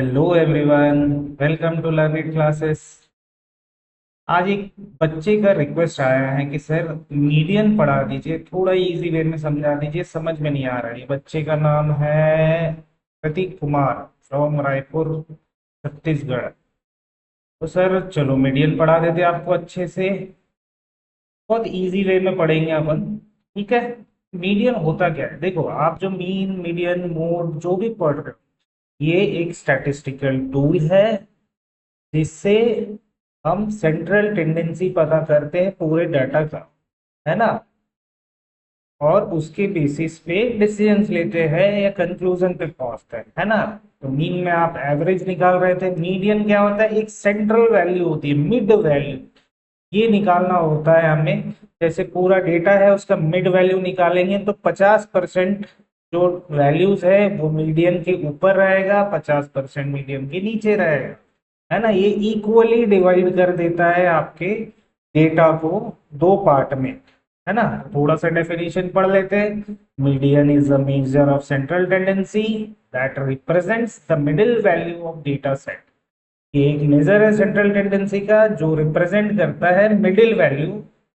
Hello everyone, welcome to learn it classes. आज एक बच्चे का रिक्वेस्ट आया है कि सर मीडियन पढ़ा दीजिए, थोड़ा इजी वे में समझा दीजिए, समझ में नहीं आ रहा है। ये बच्चे का नाम है प्रतीक कुमार, फ्रॉम रायपुर, छत्तीसगढ़। तो सर चलो मीडियन पढ़ा देते आपको अच्छे से, बहुत इजी वे में पढ़ेंगे अपन। ठीक है। मीडियन होता क्या है, देखो आप जो मीन मीडियन मोड जो भी पढ़ रहे हो, ये एक स्टैटिस्टिकल टूल है जिससे हम सेंट्रल टेंडेंसी पता करते हैं पूरे डाटा का, है ना। और उसके बेसिस पे डिसीजंस लेते हैं या कंक्लूजन पे पहुंचते हैं, है ना। तो मीन में आप एवरेज निकाल रहे थे, मीडियन क्या होता है, एक सेंट्रल वैल्यू होती है, मिड वैल्यू। ये निकालना होता है हमें। जैसे पूरा डेटा है उसका मिड वैल्यू निकालेंगे तो 50% जो वैल्यूज है वो मीडियन के ऊपर रहेगा, 50% मीडियन के नीचे रहेगा, है ना। ये इक्वली डिवाइड कर देता है आपके डेटा को दो पार्ट में, है ना। थोड़ा सा डेफिनेशन पढ़ लेते हैं। Median is a measure of central tendency that represents the middle value of data set. ये एक मेजर है सेंट्रल टेंडेंसी का जो रिप्रेजेंट करता है मिडिल वैल्यू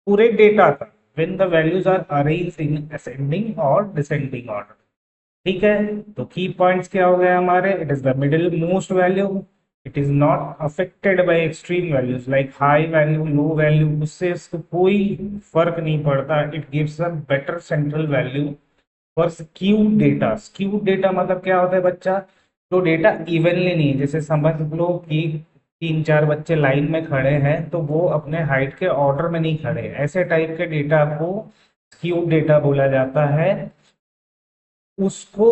पूरे डेटा का, when the values are arranged in ascending और डिसेंडिंग ऑर्डर। ठीक है। तो की पॉइंट्स क्या हो गए हमारे, it is the middle most value, it is not affected by extreme values like high value low value, उससे इसको कोई फर्क नहीं पड़ता। It gives a better central value for skewed data. Skewed data मतलब क्या होता है बच्चा, जो डेटा इवनली नहीं है, जैसे समझ लो कि तीन चार बच्चे लाइन में खड़े हैं तो वो अपने हाइट के ऑर्डर में नहीं खड़े, ऐसे टाइप के डेटा को स्क्यूड डेटा बोला जाता है। उसको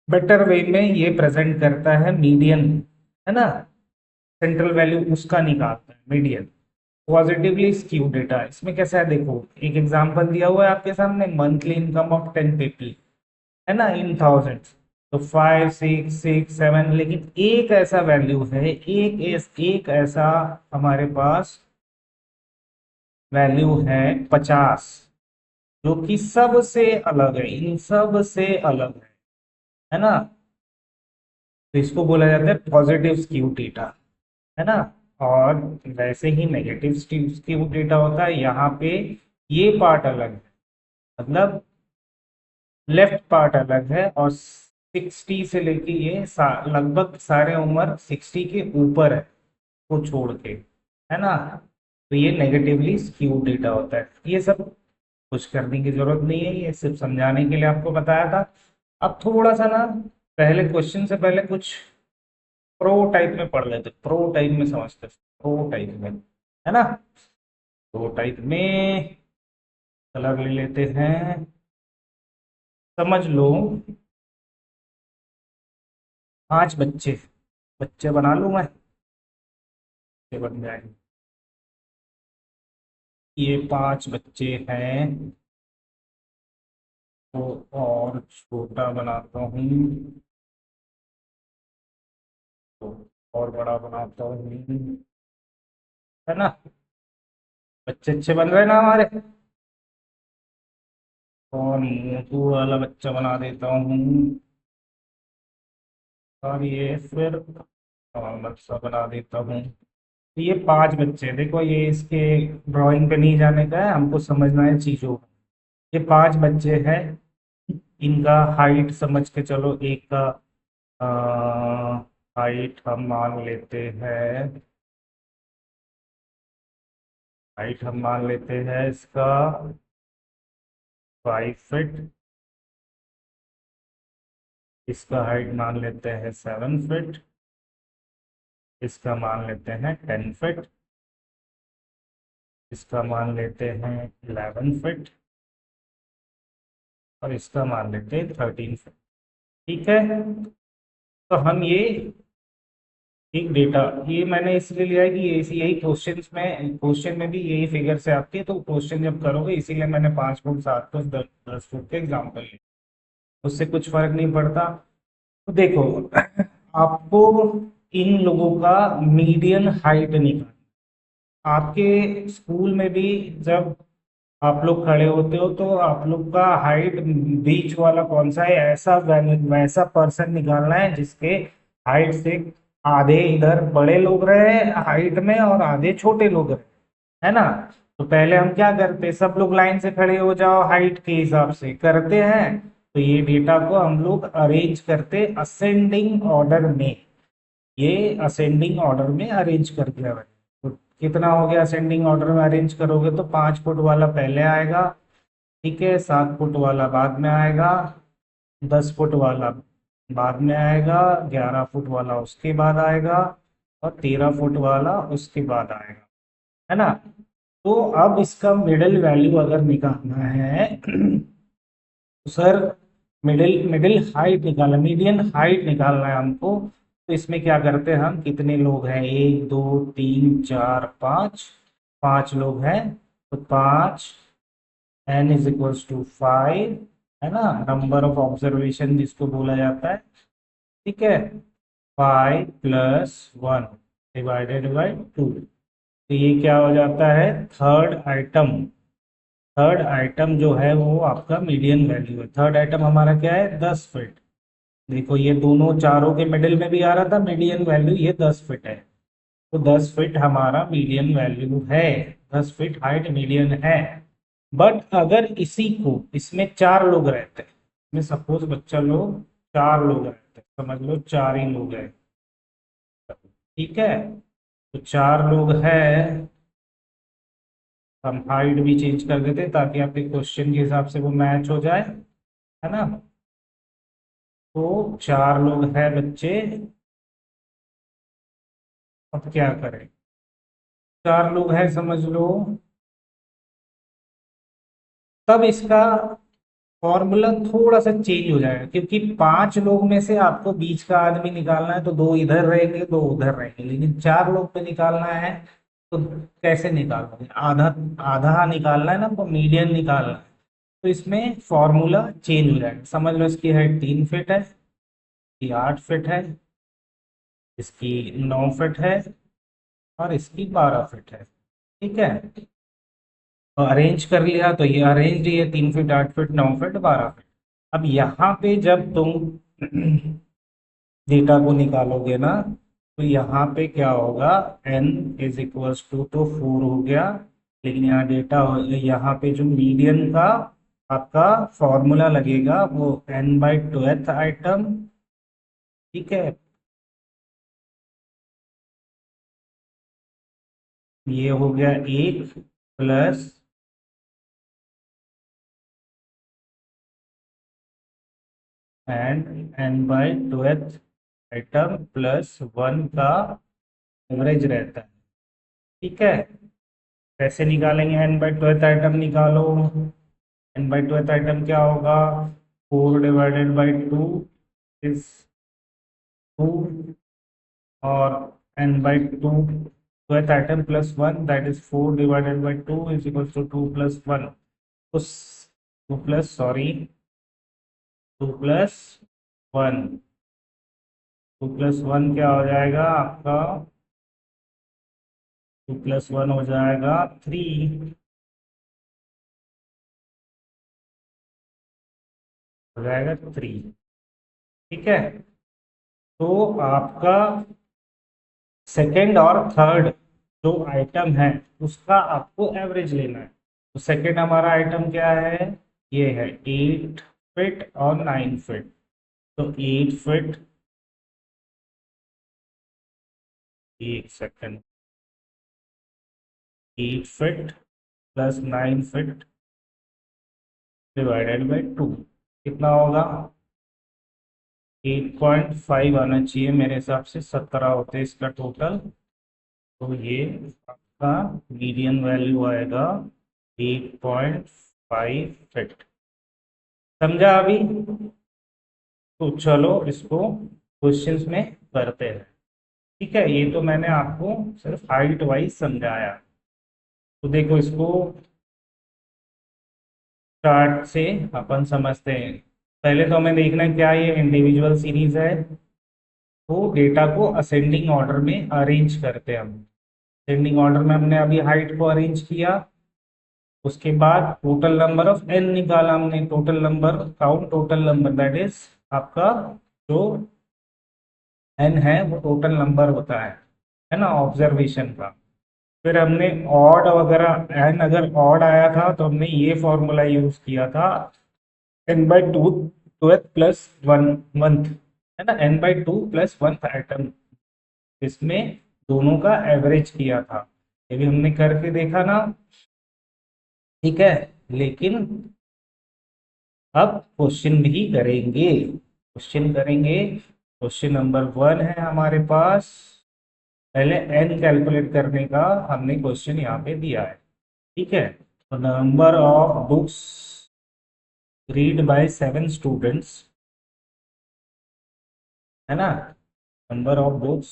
बेटर वे में ये प्रेजेंट करता है मीडियन, है ना। सेंट्रल वैल्यू उसका निकालता है मीडियन। पॉजिटिवली स्क्यू डेटा इसमें कैसा है, देखो एक एग्जांपल दिया हुआ है आपके सामने, मंथली इनकम ऑफ 10 पीपल, है ना, इन थाउजेंड्स। तो 5 6 6 7, लेकिन एक ऐसा वैल्यू है, एक ऐसा हमारे पास वैल्यू है 50, जो कि सबसे अलग है, इन सब से अलग है ना। तो इसको बोला जाता है पॉजिटिव स्क्यू डेटा, है ना। और वैसे ही नेगेटिव स्क्यू डेटा होता है, यहाँ पे ये पार्ट अलग है, मतलब लेफ्ट पार्ट अलग है, और 60 से लेके ये लगभग सारे उम्र 60 के ऊपर है को छोड़ के, है ना। तो ये नेगेटिवली स्क्यू डेटा होता है। ये सब कुछ करने की जरूरत नहीं है, ये सिर्फ समझाने के लिए आपको बताया था। अब थोड़ा सा ना, पहले क्वेश्चन से पहले कुछ प्रो टाइप में पढ़ लेते, प्रो टाइप में समझते, प्रो टाइप में, है ना। प्रो टाइप में कलर ले लेते हैं, समझ लो 5 बच्चे, बच्चे बना लूं मैं, बच्चे बन जाएंगे। ये 5 बच्चे हैं, तो और छोटा बनाता हूँ, तो और बड़ा बनाता हूँ, है ना। बच्चे अच्छे बन रहे हैं ना हमारे। और मोटू वाला बच्चा बना देता हूँ, और ये फिर नॉर्मल सा बना देता हूँ। तो ये 5 बच्चे, देखो ये इसके ड्राइंग पे नहीं जाने का है, हमको समझना है चीजों को। ये 5 बच्चे हैं, इनका हाइट समझ के चलो, एक का हाइट हम मान लेते हैं, हाइट हम मान लेते हैं इसका 5 फीट, इसका हाइट मान लेते हैं 7 फीट, इसका मान लेते हैं 10 फीट, इसका मान लेते हैं 11 फीट, और इसका मान लेते हैं 13 फीट। ठीक है। तो हम ये एक डेटा, ये मैंने इसलिए लिया है कि ये यही क्वेश्चन में भी यही फिगर से आती है, तो क्वेश्चन जब करोगे इसीलिए मैंने 5 फुट 7 फुट 10 फुट के एग्जाम्पल लिए, उससे कुछ फर्क नहीं पड़ता। तो देखो आपको इन लोगों का मीडियन हाइट निकालना। आपके स्कूल में भी जब आप लोग खड़े होते हो तो आप लोग का हाइट बीच वाला कौन सा है, ऐसा वैसा पर्सन निकालना है जिसके हाइट से आधे इधर बड़े लोग रहे हाइट में और आधे छोटे लोग रहे, है ना। तो पहले हम क्या करते, सब लोग लाइन से खड़े हो जाओ हाइट के हिसाब से करते हैं। तो ये डेटा को हम लोग अरेंज करते असेंडिंग ऑर्डर में, ये असेंडिंग ऑर्डर में अरेंज कर दिया मैंने। तो कितना हो गया असेंडिंग ऑर्डर में अरेंज करोगे तो 5 फुट वाला पहले आएगा, ठीक है, 7 फुट वाला बाद में आएगा, 10 फुट वाला बाद में आएगा, 11 फुट वाला उसके बाद आएगा, और 13 फुट वाला उसके बाद आएगा, है ना। तो अब इसका मिडिल वैल्यू अगर निकालना है तो सर मिडिल मिडिल हाइट निकालना, मीडियन हाइट निकालना है हमको। तो इसमें क्या करते हैं हम, कितने लोग हैं, 1 2 3 4 5, 5 लोग हैं। तो 5, n = 5, है ना, नंबर ऑफ ऑब्जर्वेशन जिसको बोला जाता है, ठीक है। 5+1 ÷ 2, तो ये क्या हो जाता है, थर्ड आइटम। थर्ड आइटम जो है वो आपका मीडियन वैल्यू है। थर्ड आइटम हमारा क्या है, 10 फीट। देखो ये दोनों चारों के मिडिल में भी आ रहा था मीडियन वैल्यू, ये 10 फीट है। तो 10 फीट हमारा मीडियन वैल्यू है, 10 फीट हाइट मीडियन है। बट अगर इसी को, इसमें 4 लोग रहते हैं, इसमें सपोज बच्चा लोग 4 लोग रहते हैं, समझ लो 4 ही लोग हैं, ठीक है। तो 4 लोग हैं, हम हाइट भी चेंज कर देते ताकि आपके क्वेश्चन के हिसाब से वो मैच हो जाए, है ना। तो 4 लोग हैं बच्चे, अब क्या करें, 4 लोग हैं समझ लो। तब इसका फॉर्मूला थोड़ा सा चेंज हो जाएगा, क्योंकि 5 लोग में से आपको बीच का आदमी निकालना है, तो 2 इधर रहेंगे 2 उधर रहेंगे, लेकिन 4 लोग पे निकालना है तो कैसे निकालोगे, आधा आधा निकालना है ना, तो मीडियन निकालना है। तो इसमें फॉर्मूला चेंज हो जाएगा, समझ लो इसकी हाइट 3 फीट है, इसकी 8 फीट है, इसकी 9 फीट है, और इसकी 12 फीट है, ठीक है। तो अरेंज कर लिया, तो ये अरेंज ही है, 3 फीट 8 फीट 9 फीट 12 फीट। अब यहाँ पे जब तुम डेटा को निकालोगे ना, तो यहाँ पे क्या होगा, n = तो 4 हो गया, लेकिन यहाँ डेटा, यहाँ पे जो मीडियन का आपका फॉर्मूला लगेगा वो n/12th आइटम, ठीक है। ये हो गया 1 plus and n/12th item plus 1 का एवरेज रहता है, ठीक है। कैसे निकालेंगे, n/12th आइटम निकालो, n/12th आइटम क्या होगा, 4/2 इज 2, और n/2 12th item +1 that is 4/2 = 2 + 1, उस 2 प्लस सॉरी 2 + 1, 2 + 1 क्या हो जाएगा आपका, 2 + 1 हो जाएगा 3, हो जाएगा 3, ठीक है। तो आपका सेकंड और थर्ड जो आइटम है उसका आपको एवरेज लेना है। तो सेकंड हमारा आइटम क्या है, ये है 8 फीट और 9 फीट। तो 8 फीट, एक सेकंड, 8 फीट प्लस 9 फीट ÷ 2 कितना होगा, 8.5 आना चाहिए मेरे हिसाब से, 17 होते इसका टोटल। तो ये आपका मीडियन वैल्यू आएगा 8.5 फीट, समझा अभी। तो चलो इसको क्वेश्चंस में करते हैं, ठीक है। ये तो मैंने आपको सिर्फ हाइट वाइज समझाया। तो देखो इसको स्टार्ट से अपन समझते हैं। पहले तो हमें देखना है क्या ये इंडिविजुअल सीरीज है, तो डेटा को असेंडिंग ऑर्डर में अरेंज करते हैं हम। असेंडिंग ऑर्डर में हमने अभी हाइट को अरेंज किया, उसके बाद टोटल नंबर ऑफ एन निकाला हमने, total number count, total number that is आपका जो एन है वो टोटल नंबर होता है ना, ऑब्जर्वेशन का। फिर हमने ऑड वगैरह, एन अगर ऑड आया था तो हमने ये फॉर्मूला यूज किया था, N by two, twelfth plus one month, है ना, N by two plus one item, इसमें दोनों का एवरेज किया था। ये भी हमने करके देखा ना, ठीक है। लेकिन अब क्वेश्चन भी करेंगे, क्वेश्चन करेंगे। क्वेश्चन नंबर वन है हमारे पास। पहले एन कैलकुलेट करने का हमने क्वेश्चन यहाँ पे दिया है, ठीक है। तो number of books read by 7 students, है ना, number of books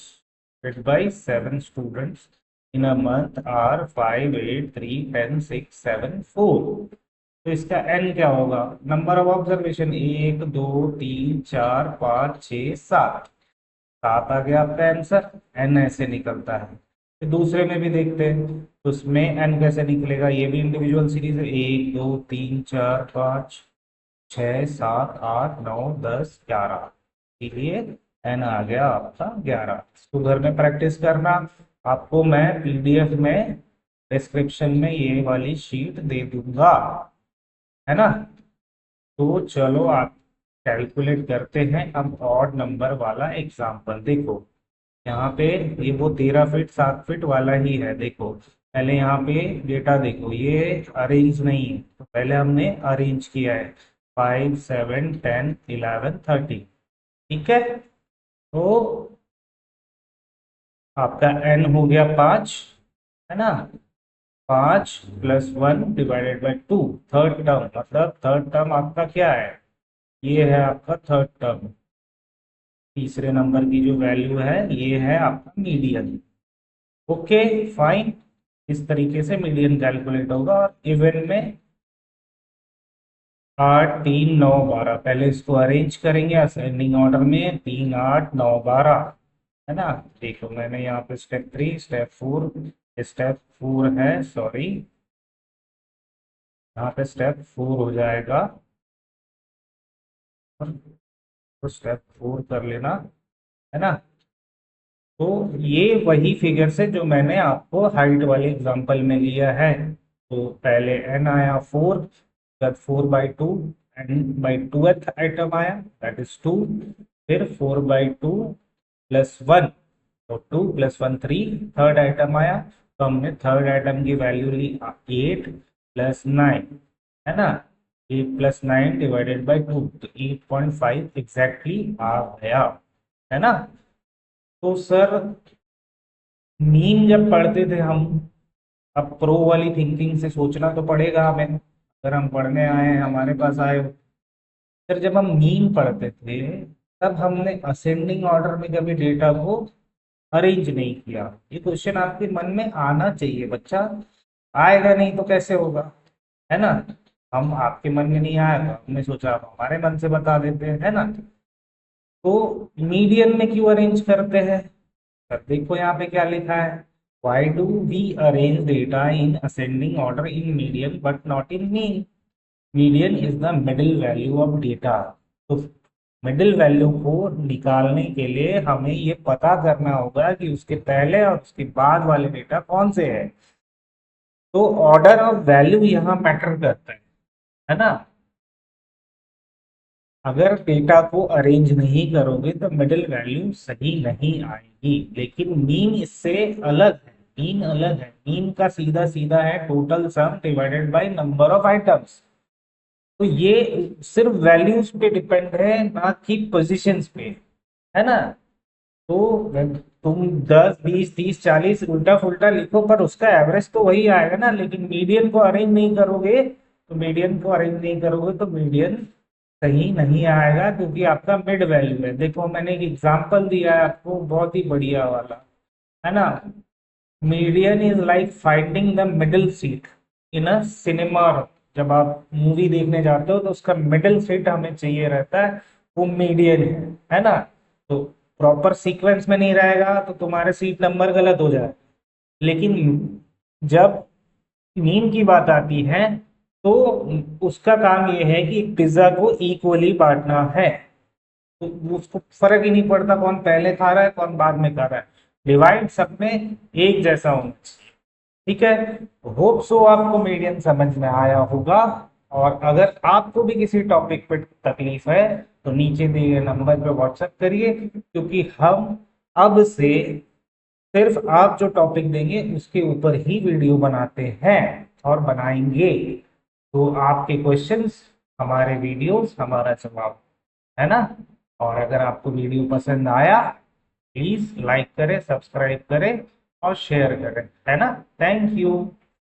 read by 7 students in a month are 5, 8, 3, 10, 6, 7, 4। तो इसका एन क्या होगा, नंबर ऑफ ऑब्जर्वेशन 1, 2, 3, 4, 5, 6, 7, 7 आ गया आपका आंसर। एन ऐसे निकलता है। फिर दूसरे में भी देखते हैं, तो उसमें एन कैसे निकलेगा, ये भी इंडिविजुअल सीरीज है, 1, 2, 3, 4, 5, 6, 7, 8, 9, 10, 11, इसलिए एन आ गया आपका 11। इसको घर में प्रैक्टिस करना। आपको मैं पीडीएफ में डिस्क्रिप्शन में ये वाली शीट दे दूंगा, है ना। तो चलो आप कैलकुलेट करते हैं अब ऑड नंबर वाला एग्जाम्पल। देखो यहाँ पे ये वो 13 फीट 7 फीट वाला ही है। देखो पहले यहाँ पे डेटा देखो, ये अरेंज नहीं है, तो पहले हमने अरेंज किया है 5, 7, 10, 11, 13, ठीक है। तो आपका एन हो गया 5, है ना, 5 plus 1 divided by 2, third term, मतलब थर्ड टर्म आपका क्या है, ये है आपका थर्ड टर्म। तीसरे नंबर की जो वैल्यू है ये है आपका मीडियन। ओके फाइन, इस तरीके से मीडियन कैलकुलेट होगा। और इवन में 8, 3, 9, 12, पहले इसको अरेंज करेंगे असेंडिंग ऑर्डर में, 3, 8, 9, 12, है ना। देखो मैंने यहाँ पे स्टेप 4 है, सॉरी, यहाँ पे स्टेप 4 हो जाएगा, तो स्टेप 4 कर लेना, है ना। तो ये वही फिगर से जो मैंने आपको हाइट वाले एग्जांपल में लिया है। तो पहले एन आया 4, फिर 4/2, एन बाई टूथ आइटम आया, दैट इज 2। फिर 4/2 प्लस 1, तो 2 प्लस 1 3, थर्ड आइटम आया, तो हमने थर्ड आइटम की वैल्यू ली 8 प्लस 9, है ना, 8 प्लस 9 डिवाइडेड बाई 2, तो 8.5 एग्जैक्टली आ गया, है ना। तो सर मीन जब पढ़ते थे हम, अब प्रो वाली थिंकिंग से सोचना तो पड़ेगा हमें, अगर हम पढ़ने आए हैं हमारे पास आए हो। सर जब हम मीन पढ़ते थे तब हमने असेंडिंग ऑर्डर में कभी डेटा को अरेंज नहीं किया। ये क्वेश्चन आपके मन में आना चाहिए बच्चा, आएगा नहीं तो कैसे होगा, है ना। हम आपके मन में नहीं आया तो हमने सोचा आप हमारे मन से बता देते हैं, है ना। तो मीडियन में क्यों अरेंज करते हैं, अब देखो यहाँ पे क्या लिखा है, why do we arrange data in ascending order in median but not in mean, median is the middle value of data. तो मिडिल वैल्यू को निकालने के लिए हमें ये पता करना होगा कि उसके पहले और उसके बाद वाले डेटा कौन से है। तो ऑर्डर ऑफ वैल्यू यहाँ मैटर करता है ना। अगर डेटा को अरेंज नहीं करोगे तो मिडिल वैल्यू सही नहीं आएगी। लेकिन मीन इससे अलग है, मीन अलग है, मीन का सीधा सीधा है total sum divided by number of items. तो ये सिर्फ वैल्यूज पे डिपेंड है, ना कि पोजीशंस पे, है ना। तो तुम 10, 20, 30, 40 उल्टा फुल्टा लिखो पर उसका एवरेज तो वही आएगा ना। लेकिन मीडियन को अरेंज नहीं करोगे, तो मीडियन को अरेंज नहीं करोगे तो मीडियन सही नहीं आएगा, क्योंकि आपका मिड वैल्यू है। देखो मैंने एक एग्जांपल दिया है आपको बहुत ही बढ़िया वाला, है ना। Median is like finding the middle seat in a cinema. जब आप मूवी देखने जाते हो तो उसका मिडिल सीट हमें चाहिए रहता है, वो मीडियन है ना। तो प्रॉपर सीक्वेंस में नहीं रहेगा तो तुम्हारे सीट नंबर गलत हो जाए। लेकिन जब मीन की बात आती है तो उसका काम ये है कि पिज्जा को इक्वली बांटना है। तो उसको फर्क ही नहीं पड़ता कौन पहले खा रहा है कौन बाद में खा रहा है, डिवाइड सब में एक जैसा होना चाहिए। ठीक है, होप सो आपको मीडियम समझ में आया होगा। और अगर आपको भी किसी टॉपिक पे तकलीफ है तो नीचे दिए गए नंबर पे व्हाट्सएप करिए, क्योंकि हम अब से सिर्फ आप जो टॉपिक देंगे उसके ऊपर ही वीडियो बनाते हैं और बनाएंगे। तो आपके क्वेश्चंस हमारे वीडियोस हमारा जवाब, है ना। और अगर आपको वीडियो पसंद आया प्लीज लाइक करें, सब्सक्राइब करें और शेयर करें, है ना। Thank you.